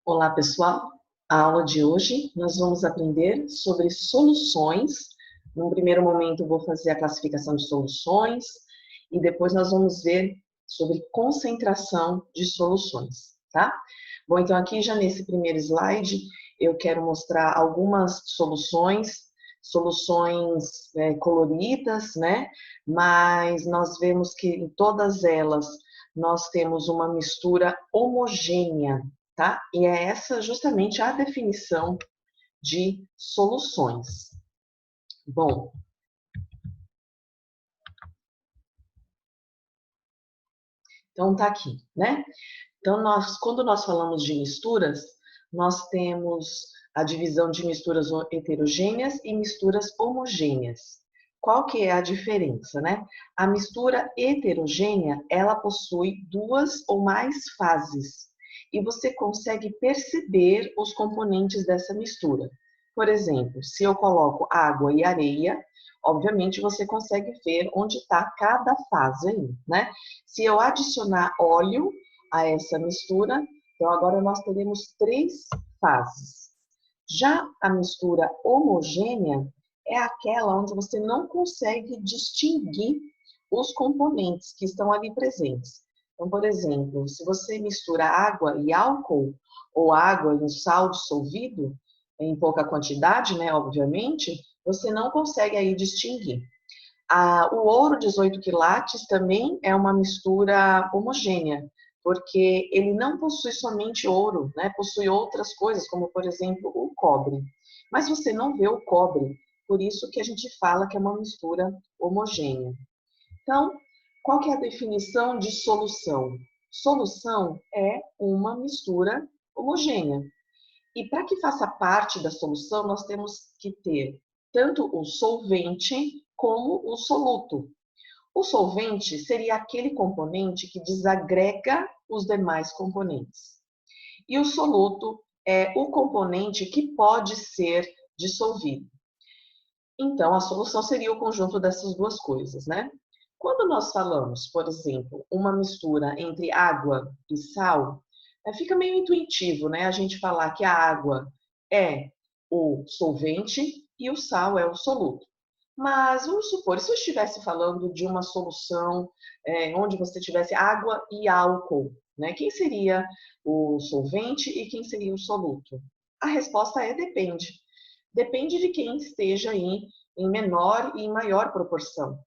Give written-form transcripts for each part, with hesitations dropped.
Olá, pessoal. A aula de hoje nós vamos aprender sobre soluções. Num primeiro momento, eu vou fazer a classificação de soluções e depois nós vamos ver sobre concentração de soluções, tá? Bom, então aqui já nesse primeiro slide eu quero mostrar algumas soluções coloridas, né? Mas nós vemos que em todas elas nós temos uma mistura homogênea, tá? E é essa justamente a definição de soluções. Bom, então tá aqui, né? Então, quando nós falamos de misturas, nós temos a divisão de misturas heterogêneas e misturas homogêneas. Qual que é a diferença, né? A mistura heterogênea, ela possui duas ou mais fases e você consegue perceber os componentes dessa mistura. Por exemplo, se eu coloco água e areia, obviamente você consegue ver onde está cada fase aí, né? Se eu adicionar óleo a essa mistura, então agora nós teremos três fases. Já a mistura homogênea é aquela onde você não consegue distinguir os componentes que estão ali presentes. Então, por exemplo, se você mistura água e álcool, ou água e um sal dissolvido, em pouca quantidade, né, obviamente, você não consegue aí distinguir. O ouro 18 quilates também é uma mistura homogênea, porque ele não possui somente ouro, né? Possui outras coisas, como por exemplo o cobre. Mas você não vê o cobre, por isso que a gente fala que é uma mistura homogênea. Então, qual que é a definição de solução? Solução é uma mistura homogênea. E para que faça parte da solução, nós temos que ter tanto o solvente como o soluto. O solvente seria aquele componente que desagrega os demais componentes. E o soluto é o componente que pode ser dissolvido. Então, a solução seria o conjunto dessas duas coisas, né? Quando nós falamos, por exemplo, uma mistura entre água e sal, fica meio intuitivo, né? A gente falar que a água é o solvente e o sal é o soluto. Mas vamos supor, se eu estivesse falando de uma solução onde você tivesse água e álcool, né? Quem seria o solvente e quem seria o soluto? A resposta é depende. Depende de quem esteja aí em menor e em maior proporção.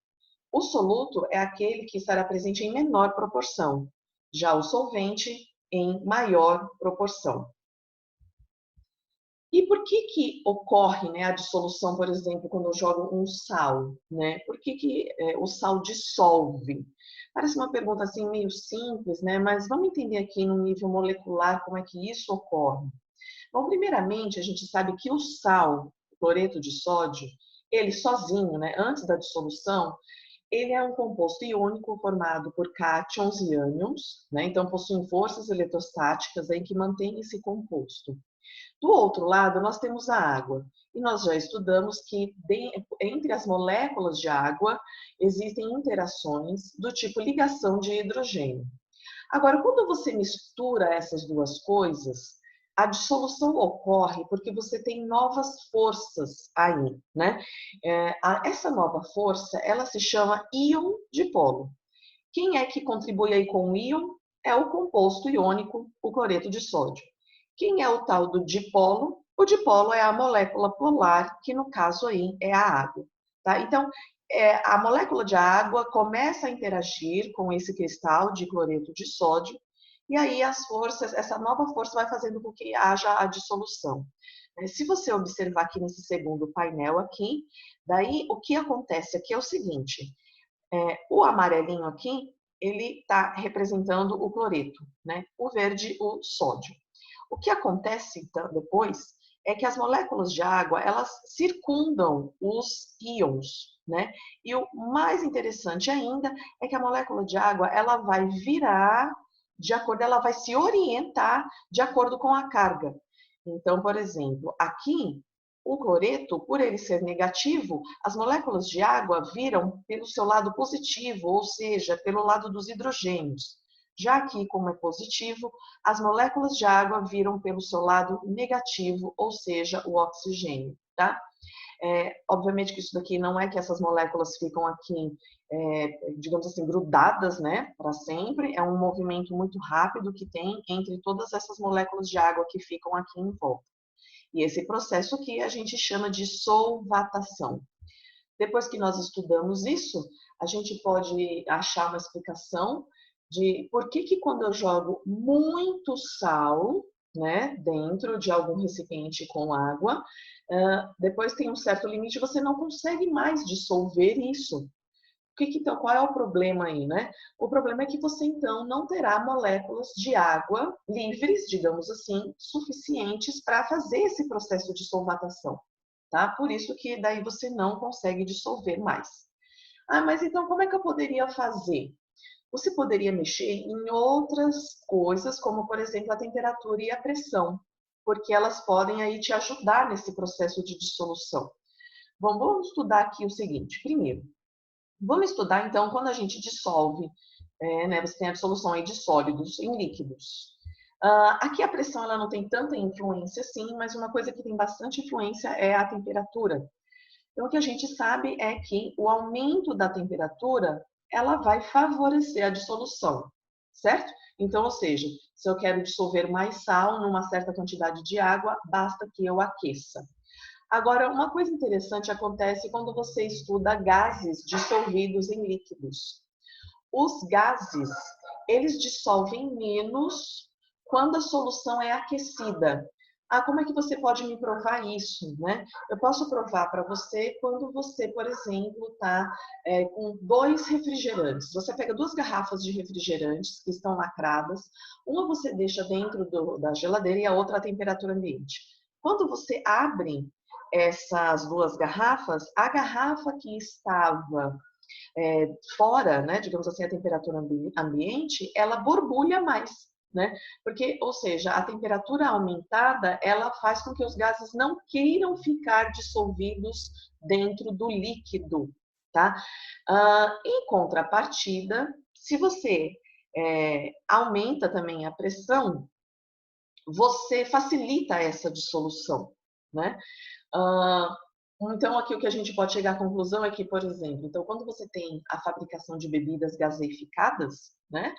O soluto é aquele que estará presente em menor proporção, já o solvente em maior proporção. E por que ocorre, né, a dissolução, por exemplo, quando eu jogo um sal, né? Por que o sal dissolve? Parece uma pergunta assim meio simples, né? Mas vamos entender aqui no nível molecular como é que isso ocorre. Bom, primeiramente, a gente sabe que o sal, o cloreto de sódio, ele sozinho, né, antes da dissolução, ele é um composto iônico formado por cátions e ânions, né? Então possuem forças eletrostáticas aí que mantêm esse composto. Do outro lado, nós temos a água. E nós já estudamos que entre as moléculas de água existem interações do tipo ligação de hidrogênio. Agora, quando você mistura essas duas coisas, a dissolução ocorre porque você tem novas forças aí, né? Essa nova força, ela se chama íon dipolo. Quem é que contribui aí com o íon? É o composto iônico, o cloreto de sódio. Quem é o tal do dipolo? O dipolo é a molécula polar, que no caso aí é a água. Tá? Então, a molécula de água começa a interagir com esse cristal de cloreto de sódio, e aí as forças, essa nova força vai fazendo com que haja a dissolução. Se você observar aqui nesse segundo painel aqui, daí o que acontece aqui é o seguinte, o amarelinho aqui, ele está representando o cloreto, né? O verde, o sódio. O que acontece então, depois é que as moléculas de água, elas circundam os íons, né? E o mais interessante ainda é que a molécula de água, ela vai virar ela vai se orientar de acordo com a carga. Então, por exemplo, aqui o cloreto, por ele ser negativo, as moléculas de água viram pelo seu lado positivo, ou seja, pelo lado dos hidrogênios. Já aqui, como é positivo, as moléculas de água viram pelo seu lado negativo, ou seja, o oxigênio, tá? Obviamente que isso daqui não é que essas moléculas ficam aqui, digamos assim, grudadas, né, para sempre. É um movimento muito rápido que tem entre todas essas moléculas de água que ficam aqui em volta. E esse processo aqui a gente chama de solvatação. Depois que nós estudamos isso, a gente pode achar uma explicação de por que quando eu jogo muito sal, né, dentro de algum recipiente com água, depois tem um certo limite, você não consegue mais dissolver isso. Então, qual é o problema aí, né? O problema é que você, então, não terá moléculas de água livres, digamos assim, suficientes para fazer esse processo de solvatação, tá? Por isso que daí você não consegue dissolver mais. Ah, mas então como é que eu poderia fazer? Você poderia mexer em outras coisas, como, por exemplo, a temperatura e a pressão, porque elas podem aí te ajudar nesse processo de dissolução. Bom, vamos estudar aqui o seguinte. Primeiro, vamos estudar, então, quando a gente dissolve, né, você tem a dissolução aí de sólidos em líquidos. Aqui a pressão ela não tem tanta influência assim, mas uma coisa que tem bastante influência é a temperatura. Então, o que a gente sabe é que o aumento da temperatura, ela vai favorecer a dissolução, certo? Então, ou seja, se eu quero dissolver mais sal numa certa quantidade de água, basta que eu aqueça. Agora, uma coisa interessante acontece quando você estuda gases dissolvidos em líquidos. Os gases, eles dissolvem menos quando a solução é aquecida. Ah, como é que você pode me provar isso, né? Eu posso provar para você quando você, por exemplo, está com 2 refrigerantes. Você pega 2 garrafas de refrigerantes que estão lacradas, uma você deixa dentro da geladeira e a outra à temperatura ambiente. Quando você abre essas 2 garrafas, a garrafa que estava fora, né, digamos assim, a temperatura ambiente, ela borbulha mais, né? Porque, ou seja, a temperatura aumentada, ela faz com que os gases não queiram ficar dissolvidos dentro do líquido, tá? Em contrapartida, se você aumenta também a pressão, você facilita essa dissolução, né? Então, aqui o que a gente pode chegar à conclusão é que, por exemplo, então, quando você tem a fabricação de bebidas gaseificadas, né,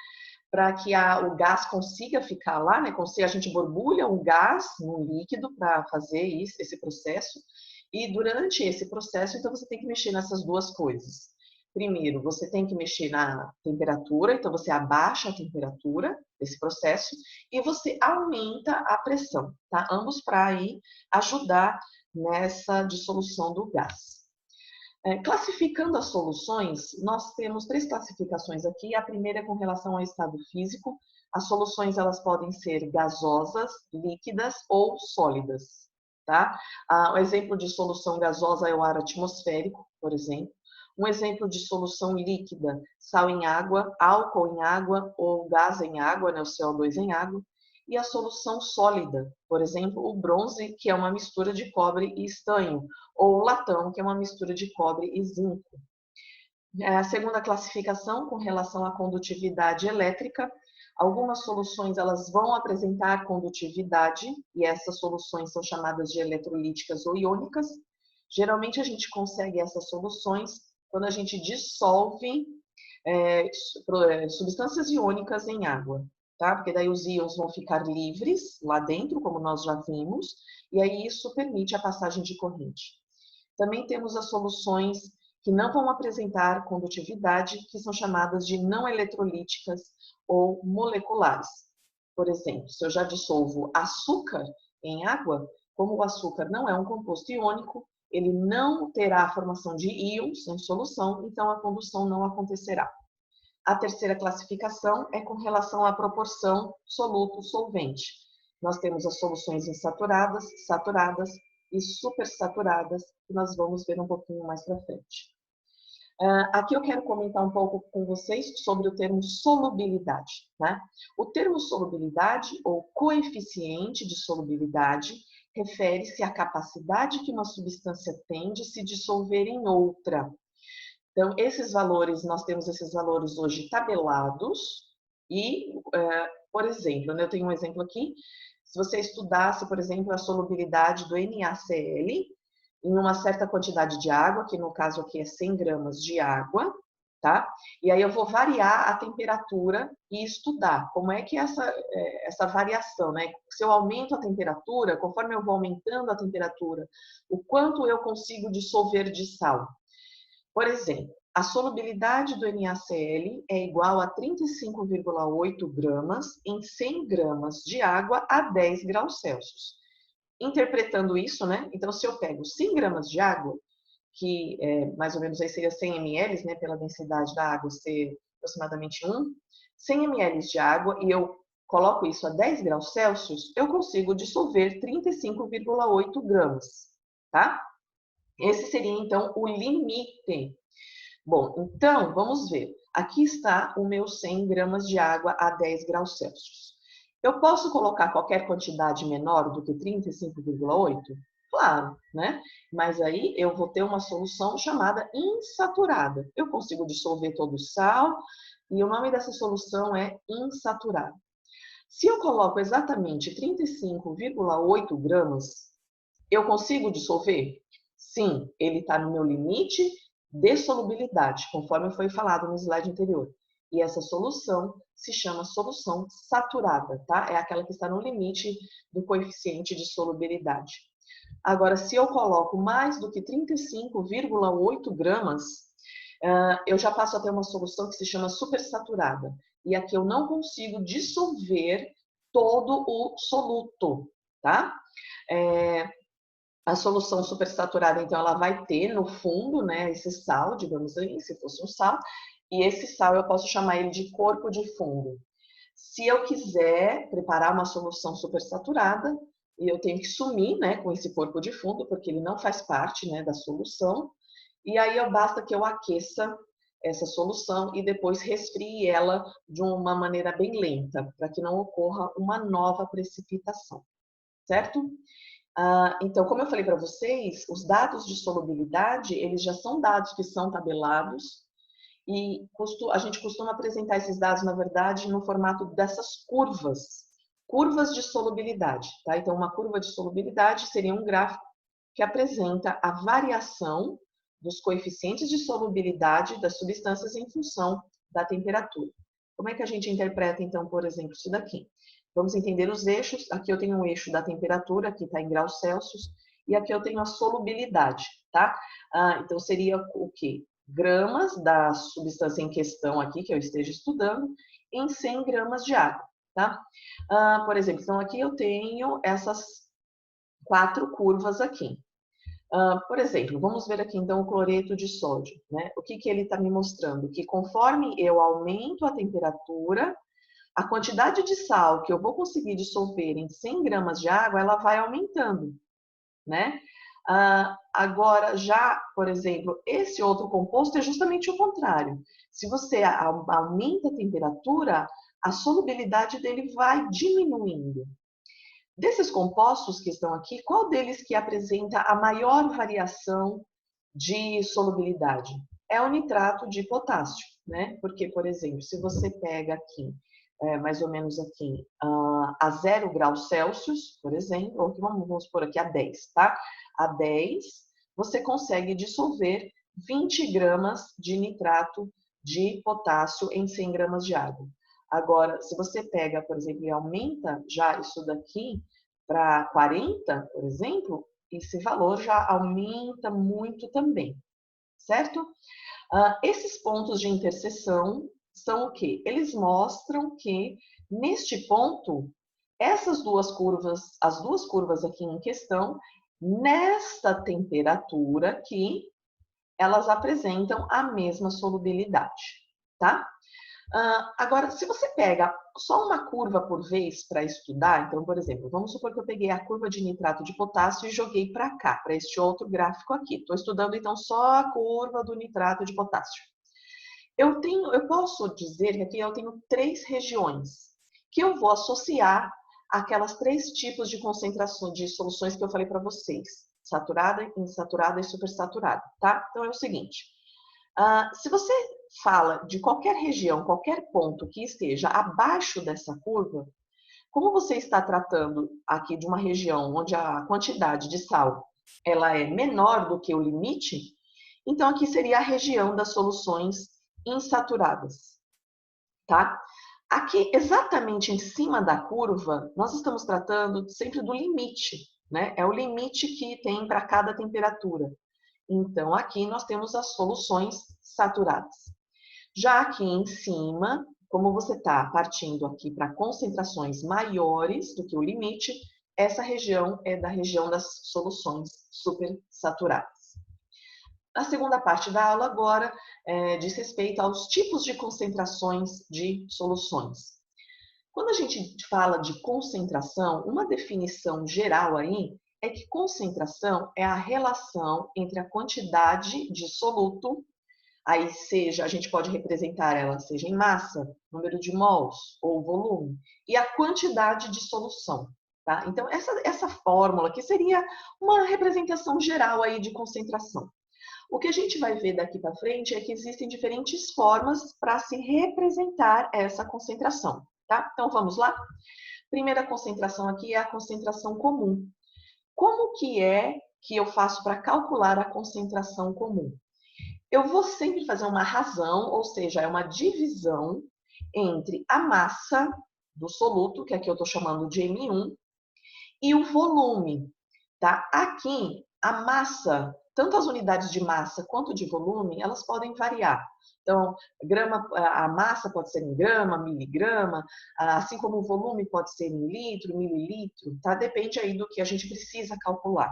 para que o gás consiga ficar lá, né, a gente borbulha o gás no líquido para fazer isso, esse processo, e durante esse processo, então, você tem que mexer nessas duas coisas. Primeiro, você tem que mexer na temperatura, então você abaixa a temperatura desse processo e você aumenta a pressão, tá? Ambos para aí ajudar nessa dissolução do gás. Classificando as soluções, nós temos 3 classificações aqui. A primeira é com relação ao estado físico. As soluções elas podem ser gasosas, líquidas ou sólidas, tá? O exemplo de solução gasosa é o ar atmosférico, por exemplo. Um exemplo de solução líquida, sal em água, álcool em água ou gás em água, né, o CO2 em água. E a solução sólida, por exemplo, o bronze, que é uma mistura de cobre e estanho, ou o latão, que é uma mistura de cobre e zinco. A segunda classificação, com relação à condutividade elétrica, algumas soluções elas vão apresentar condutividade, e essas soluções são chamadas de eletrolíticas ou iônicas. Geralmente a gente consegue essas soluções quando a gente dissolve substâncias iônicas em água, tá? Porque daí os íons vão ficar livres lá dentro, como nós já vimos, e aí isso permite a passagem de corrente. Também temos as soluções que não vão apresentar condutividade, que são chamadas de não eletrolíticas ou moleculares. Por exemplo, se eu já dissolvo açúcar em água, como o açúcar não é um composto iônico, ele não terá a formação de íons em solução, então a combustão não acontecerá. A terceira classificação é com relação à proporção soluto-solvente. Nós temos as soluções insaturadas, saturadas e supersaturadas, que nós vamos ver um pouquinho mais para frente. Aqui eu quero comentar um pouco com vocês sobre o termo solubilidade, né? O termo solubilidade ou coeficiente de solubilidade refere-se à capacidade que uma substância tem de se dissolver em outra. Então, esses valores, nós temos esses valores hoje tabelados, E, por exemplo, né, eu tenho um exemplo aqui, se você estudasse, por exemplo, a solubilidade do NaCl em uma certa quantidade de água, que no caso aqui é 100 gramas de água, tá? E aí eu vou variar a temperatura e estudar como é que essa variação, né? Se eu aumento a temperatura, conforme eu vou aumentando a temperatura, o quanto eu consigo dissolver de sal. Por exemplo, a solubilidade do NaCl é igual a 35,8 gramas em 100 gramas de água a 10 graus Celsius. Interpretando isso, né? Então, se eu pego 100 gramas de água, que mais ou menos aí seria 100 ml, né? Pela densidade da água ser aproximadamente 1, 100 ml de água, e eu coloco isso a 10 graus Celsius, eu consigo dissolver 35,8 gramas, tá? Esse seria, então, o limite. Bom, então, vamos ver. Aqui está o meu 100 gramas de água a 10 graus Celsius. Eu posso colocar qualquer quantidade menor do que 35,8? Claro, né? Mas aí eu vou ter uma solução chamada insaturada. Eu consigo dissolver todo o sal e o nome dessa solução é insaturada. Se eu coloco exatamente 35,8 gramas, eu consigo dissolver? Sim, ele está no meu limite de solubilidade, conforme foi falado no slide anterior. E essa solução se chama solução saturada, tá? É aquela que está no limite do coeficiente de solubilidade. Agora, se eu coloco mais do que 35,8 gramas, eu já passo a ter uma solução que se chama supersaturada. E aqui eu não consigo dissolver todo o soluto, tá? A solução supersaturada, então, ela vai ter no fundo, né, esse sal, digamos assim, se fosse um sal, e esse sal eu posso chamar ele de corpo de fundo. Se eu quiser preparar uma solução supersaturada, eu tenho que sumir, né, com esse corpo de fundo, porque ele não faz parte, né, da solução, e aí basta que eu aqueça essa solução e depois resfrie ela de uma maneira bem lenta, para que não ocorra uma nova precipitação, certo? Então, como eu falei para vocês, os dados de solubilidade, eles já são dados que são tabelados e a gente costuma apresentar esses dados, na verdade, no formato dessas curvas de solubilidade, tá? Então, uma curva de solubilidade seria um gráfico que apresenta a variação dos coeficientes de solubilidade das substâncias em função da temperatura. Como é que a gente interpreta, então, por exemplo, isso daqui? Vamos entender os eixos. Aqui eu tenho um eixo da temperatura, que está em graus Celsius, e aqui eu tenho a solubilidade, tá? Então, seria o quê? Gramas da substância em questão aqui, que eu esteja estudando, em 100 gramas de água, tá? Por exemplo, então aqui eu tenho essas 4 curvas aqui. Por exemplo, vamos ver aqui então o cloreto de sódio, né? O que ele está me mostrando? Que conforme eu aumento a temperatura, a quantidade de sal que eu vou conseguir dissolver em 100 gramas de água, ela vai aumentando, né? Agora, já, por exemplo, esse outro composto é justamente o contrário. Se você aumenta a temperatura, a solubilidade dele vai diminuindo. Desses compostos que estão aqui, qual deles que apresenta a maior variação de solubilidade? É o nitrato de potássio, né? Porque, por exemplo, se você pega aqui, mais ou menos aqui, a 0 graus Celsius, por exemplo, ou vamos pôr aqui a 10, tá? A 10, você consegue dissolver 20 gramas de nitrato de potássio em 100 gramas de água. Agora, se você pega, por exemplo, e aumenta já isso daqui para 40, por exemplo, esse valor já aumenta muito também, certo? Esses pontos de interseção são o quê? Eles mostram que, neste ponto, essas duas curvas, as duas curvas aqui em questão, nesta temperatura aqui, elas apresentam a mesma solubilidade, tá? Agora, se você pega só uma curva por vez para estudar, então, por exemplo, vamos supor que eu peguei a curva de nitrato de potássio e joguei para cá, para este outro gráfico aqui. Estou estudando, então, só a curva do nitrato de potássio. Eu posso dizer que aqui eu tenho 3 regiões que eu vou associar aquelas 3 tipos de concentração de soluções que eu falei para vocês: saturada, insaturada e supersaturada, tá? Então, é o seguinte. Se você fala de qualquer região, qualquer ponto que esteja abaixo dessa curva, como você está tratando aqui de uma região onde a quantidade de sal ela é menor do que o limite, então aqui seria a região das soluções insaturadas, tá? Aqui, exatamente em cima da curva, nós estamos tratando sempre do limite, né? É o limite que tem para cada temperatura. Então, aqui nós temos as soluções saturadas. Já aqui em cima, como você está partindo aqui para concentrações maiores do que o limite, essa região é da região das soluções supersaturadas. A segunda parte da aula agora diz respeito aos tipos de concentrações de soluções. Quando a gente fala de concentração, uma definição geral aí é que concentração é a relação entre a quantidade de soluto, aí seja, a gente pode representar ela seja em massa, número de mols ou volume, e a quantidade de solução. Tá? Então, essa fórmula aqui seria uma representação geral aí de concentração. O que a gente vai ver daqui para frente é que existem diferentes formas para se representar essa concentração, tá? Então vamos lá? Primeira concentração aqui é a concentração comum. Como que é que eu faço para calcular a concentração comum? Eu vou sempre fazer uma razão, ou seja, é uma divisão entre a massa do soluto, que aqui eu estou chamando de M1, e o volume, tá? Aqui, a massa, tanto as unidades de massa quanto de volume, elas podem variar. Então, a massa pode ser em grama, miligrama, assim como o volume pode ser em litro, mililitro, tá? Depende aí do que a gente precisa calcular.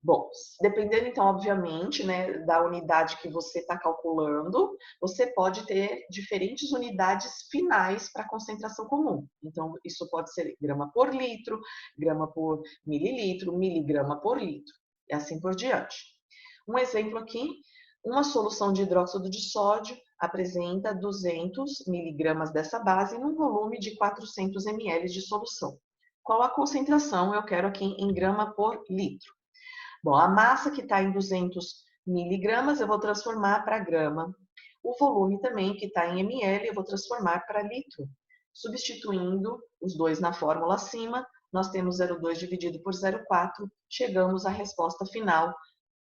Bom, dependendo então, obviamente, né, da unidade que você está calculando, você pode ter diferentes unidades finais para concentração comum. Então, isso pode ser grama por litro, grama por mililitro, miligrama por litro, e assim por diante. Um exemplo aqui, uma solução de hidróxido de sódio apresenta 200 miligramas dessa base num volume de 400 ml de solução. Qual a concentração eu quero aqui em grama por litro? Bom, a massa que está em 200 miligramas, eu vou transformar para grama. O volume também, que está em ml, eu vou transformar para litro. Substituindo os dois na fórmula acima, nós temos 0,2 dividido por 0,4, chegamos à resposta final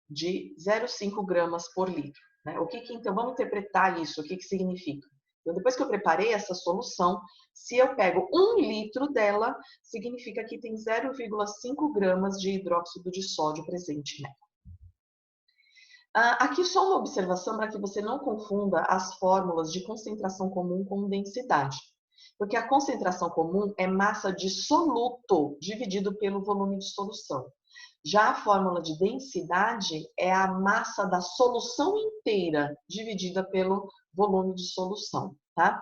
de 0,5 gramas por litro. Né? Então, vamos interpretar isso, o que significa? Então, depois que eu preparei essa solução, se eu pego 1 litro dela, significa que tem 0,5 gramas de hidróxido de sódio presente nela. Aqui só uma observação para que você não confunda as fórmulas de concentração comum com densidade. Porque a concentração comum é massa de soluto dividido pelo volume de solução. Já a fórmula de densidade é a massa da solução inteira dividida pelo volume de solução, tá?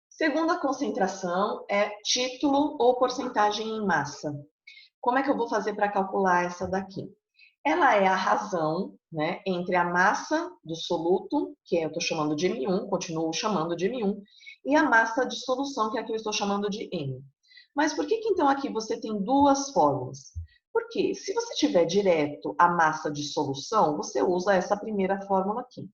Segunda concentração é título ou porcentagem em massa. Como é que eu vou fazer para calcular essa daqui? Ela é a razão, né, entre a massa do soluto, que eu estou chamando de M1, continuo chamando de M1, e a massa de solução, que aqui eu estou chamando de M. Mas por que então aqui você tem duas fórmulas? Porque se você tiver direto a massa de solução, você usa essa primeira fórmula aqui.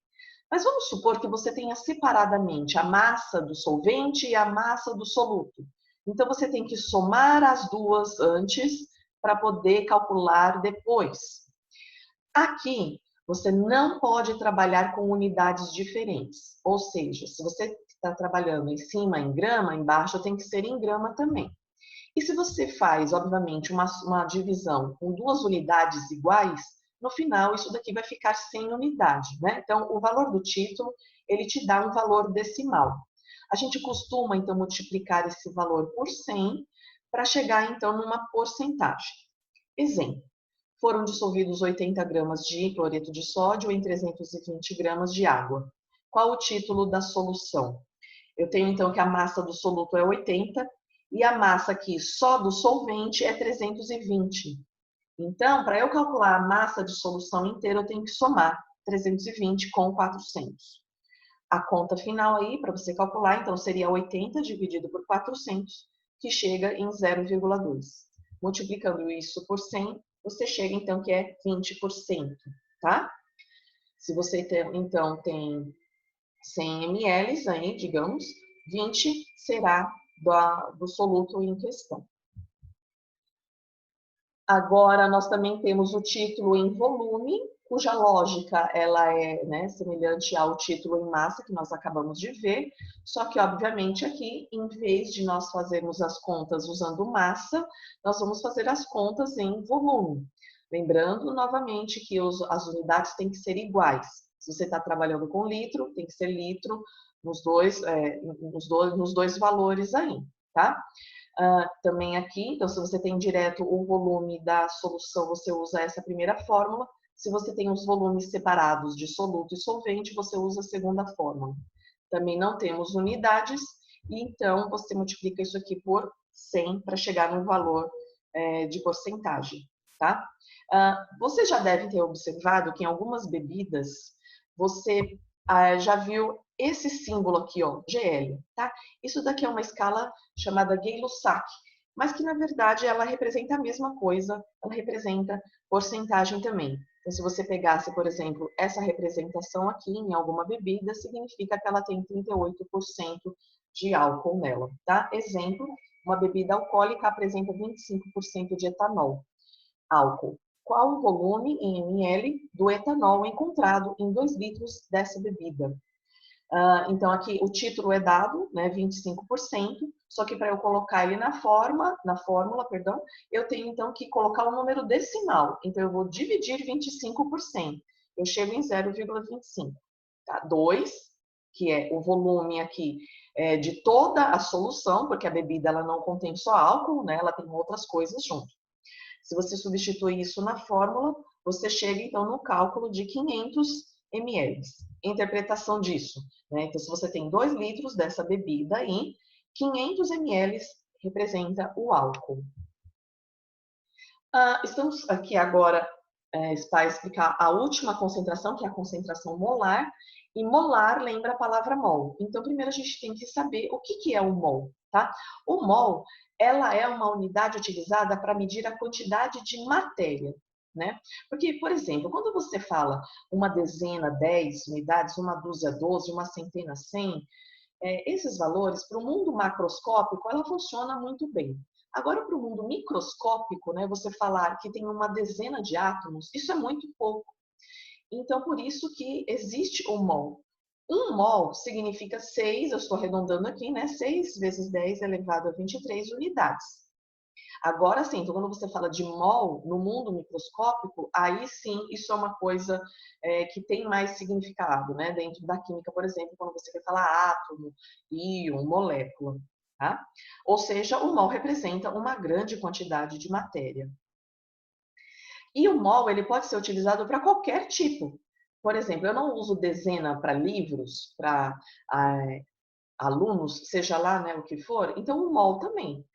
Mas vamos supor que você tenha separadamente a massa do solvente e a massa do soluto. Então, você tem que somar as duas antes para poder calcular depois. Aqui, você não pode trabalhar com unidades diferentes. Ou seja, se você está trabalhando em cima em grama, embaixo tem que ser em grama também. E se você faz, obviamente, uma divisão com duas unidades iguais, no final isso daqui vai ficar sem unidade, né? Então, o valor do título, ele te dá um valor decimal. A gente costuma, então, multiplicar esse valor por 100 para chegar, então, numa porcentagem. Exemplo, foram dissolvidos 80 gramas de cloreto de sódio em 320 gramas de água. Qual o título da solução? Eu tenho, então, que a massa do soluto é 80 e a massa aqui só do solvente é 320. Então, para eu calcular a massa de solução inteira, eu tenho que somar 320 com 400. A conta final aí, para você calcular, então, seria 80 dividido por 400, que chega em 0,2. Multiplicando isso por 100, você chega, então, que é 20%, tá? Se você, então, tem 100 ml aí, digamos, 20 será do soluto em questão. Agora, nós também temos o título em volume, cuja lógica ela é, né, semelhante ao título em massa que nós acabamos de ver, só que, obviamente, aqui, em vez de nós fazermos as contas usando massa, nós vamos fazer as contas em volume. Lembrando, novamente, que as unidades têm que ser iguais. Se você está trabalhando com litro, tem que ser litro nos dois valores aí, tá? Também aqui, então se você tem direto o volume da solução, você usa essa primeira fórmula. Se você tem os volumes separados de soluto e solvente, você usa a segunda fórmula. Também não temos unidades, e então você multiplica isso aqui por 100 para chegar no valor de porcentagem, tá? Você já deve ter observado que em algumas bebidas, você já viu esse símbolo aqui, ó, GL, tá? Isso daqui é uma escala chamada Gay-Lussac, mas que na verdade ela representa a mesma coisa, ela representa porcentagem também. Então, se você pegasse, por exemplo, essa representação aqui em alguma bebida, significa que ela tem 38% de álcool nela, tá? Exemplo, uma bebida alcoólica apresenta 25% de etanol, álcool. Qual o volume em ml do etanol encontrado em 2 litros dessa bebida? Então, aqui o título é dado, né, 25%, só que para eu colocar ele na fórmula, eu tenho então que colocar o número decimal. Então, eu vou dividir 25%. Eu chego em 0,25. Tá? 2, que é o volume aqui de toda a solução, porque a bebida ela não contém só álcool, né, ela tem outras coisas junto. Se você substituir isso na fórmula, você chega então no cálculo de 500 ml. Interpretação disso, né? Então, se você tem 2 litros dessa bebida aí, 500 ml representa o álcool. Estamos aqui agora para explicar a última concentração, que é a concentração molar. E molar lembra a palavra mol. Então, primeiro a gente tem que saber o que é o mol, tá? O mol, ela é uma unidade utilizada para medir a quantidade de matéria, né? Porque, por exemplo, quando você fala uma dezena, 10 unidades, uma dúzia, 12, uma centena, 100, esses valores, para o mundo macroscópico, ela funciona muito bem. Agora, para o mundo microscópico, né, você falar que tem uma dezena de átomos, isso é muito pouco. Então, por isso que existe o mol. Um mol significa 6, eu estou arredondando aqui, né? 6 vezes 10 elevado a 23 unidades. Agora sim, então quando você fala de mol no mundo microscópico, aí sim isso é uma coisa que tem mais significado, né? Dentro da química, por exemplo, quando você quer falar átomo, íon, molécula, tá? Ou seja, o mol representa uma grande quantidade de matéria. E o mol ele pode ser utilizado para qualquer tipo. Por exemplo, eu não uso dezena para livros, para alunos, seja lá, né, o que for, então o mol também.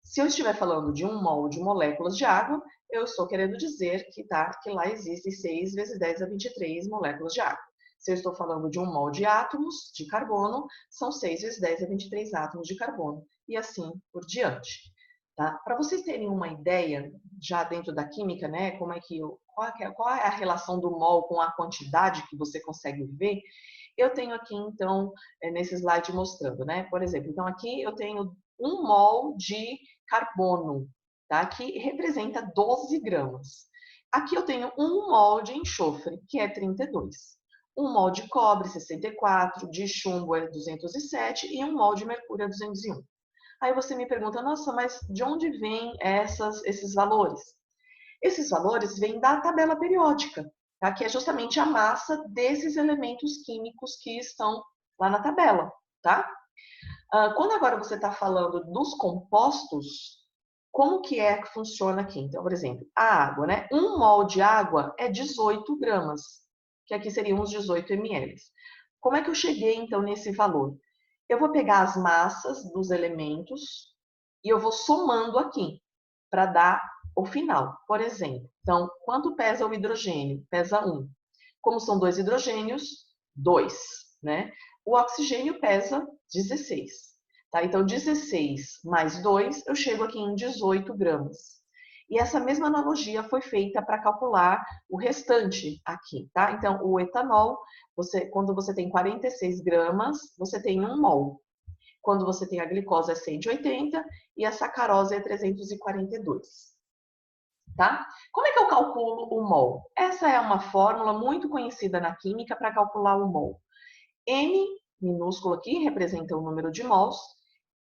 Se eu estiver falando de um mol de moléculas de água, eu estou querendo dizer que lá existem 6 vezes 10 a 23 moléculas de água. Se eu estou falando de um mol de átomos de carbono, são 6 vezes 10 a 23 átomos de carbono, e assim por diante. Tá? Para vocês terem uma ideia, já dentro da química, né, qual é a relação do mol com a quantidade que você consegue ver, eu tenho aqui, então, nesse slide mostrando, né? Por exemplo, então aqui eu tenho 1 mol de carbono, tá? Que representa 12 gramas. Aqui eu tenho 1 mol de enxofre, que é 32. 1 mol de cobre, 64, de chumbo é 207 e 1 mol de mercúrio é 201. Aí você me pergunta, nossa, mas de onde vêm esses valores? Esses valores vêm da tabela periódica, tá? Que é justamente a massa desses elementos químicos que estão lá na tabela, tá? Quando agora você está falando dos compostos, como que funciona aqui? Então, por exemplo, a água, né? 1 mol de água é 18 gramas, que aqui seriam uns 18 ml. Como é que eu cheguei, então, nesse valor? Eu vou pegar as massas dos elementos e eu vou somando aqui, para dar o final. Por exemplo, então, quanto pesa o hidrogênio? Pesa 1. Como são 2 hidrogênios? 2, né? O oxigênio pesa 16. Tá? Então, 16 mais 2, eu chego aqui em 18 gramas. E essa mesma analogia foi feita para calcular o restante aqui, tá? Então, o etanol, quando você tem 46 gramas, você tem 1 mol. Quando você tem a glicose é 180 e a sacarose é 342. Tá? Como é que eu calculo o mol? Essa é uma fórmula muito conhecida na química para calcular o mol. M minúsculo aqui representa o número de mols,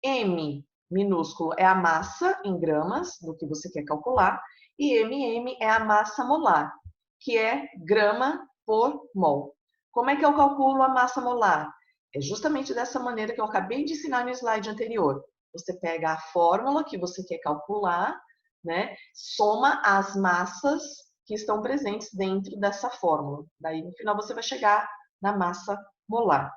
M minúsculo é a massa em gramas do que você quer calcular, e MM é a massa molar, que é grama por mol. Como é que eu calculo a massa molar? É justamente dessa maneira que eu acabei de ensinar no slide anterior. Você pega a fórmula que você quer calcular, né? Soma as massas que estão presentes dentro dessa fórmula. Daí, no final, você vai chegar na massa molar.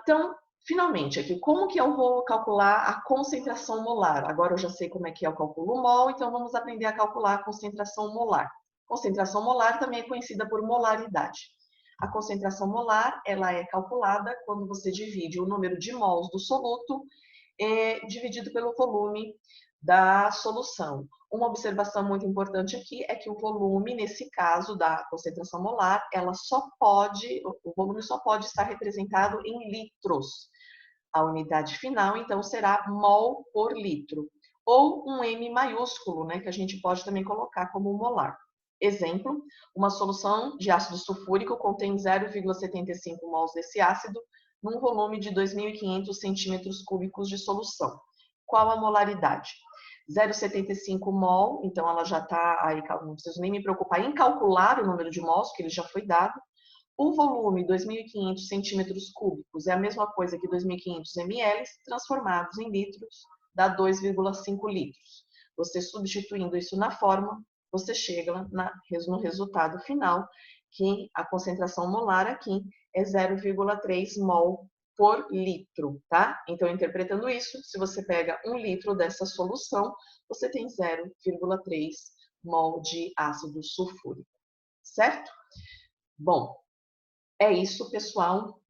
Então, finalmente, aqui, como que eu vou calcular a concentração molar? Agora eu já sei como é que eu calculo o mol, então vamos aprender a calcular a concentração molar. Concentração molar também é conhecida por molaridade. A concentração molar, ela é calculada quando você divide o número de mols do soluto dividido pelo volume da solução. Uma observação muito importante aqui é que o volume, nesse caso da concentração molar, o volume só pode estar representado em litros. A unidade final, então, será mol por litro. Ou um M maiúsculo, né, que a gente pode também colocar como molar. Exemplo, uma solução de ácido sulfúrico contém 0,75 mols desse ácido num volume de 2.500 centímetros cúbicos de solução. Qual a molaridade? 0,75 mol, então ela já está aí, não preciso nem me preocupar em calcular o número de mols, que ele já foi dado. O volume, 2.500 centímetros cúbicos, é a mesma coisa que 2.500 ml, transformados em litros, dá 2,5 litros. Você substituindo isso na fórmula, você chega no resultado final, que a concentração molar aqui é 0,3 mol por litro, tá? Então, interpretando isso, se você pega 1 litro dessa solução, você tem 0,3 mol de ácido sulfúrico, certo? Bom, é isso, pessoal.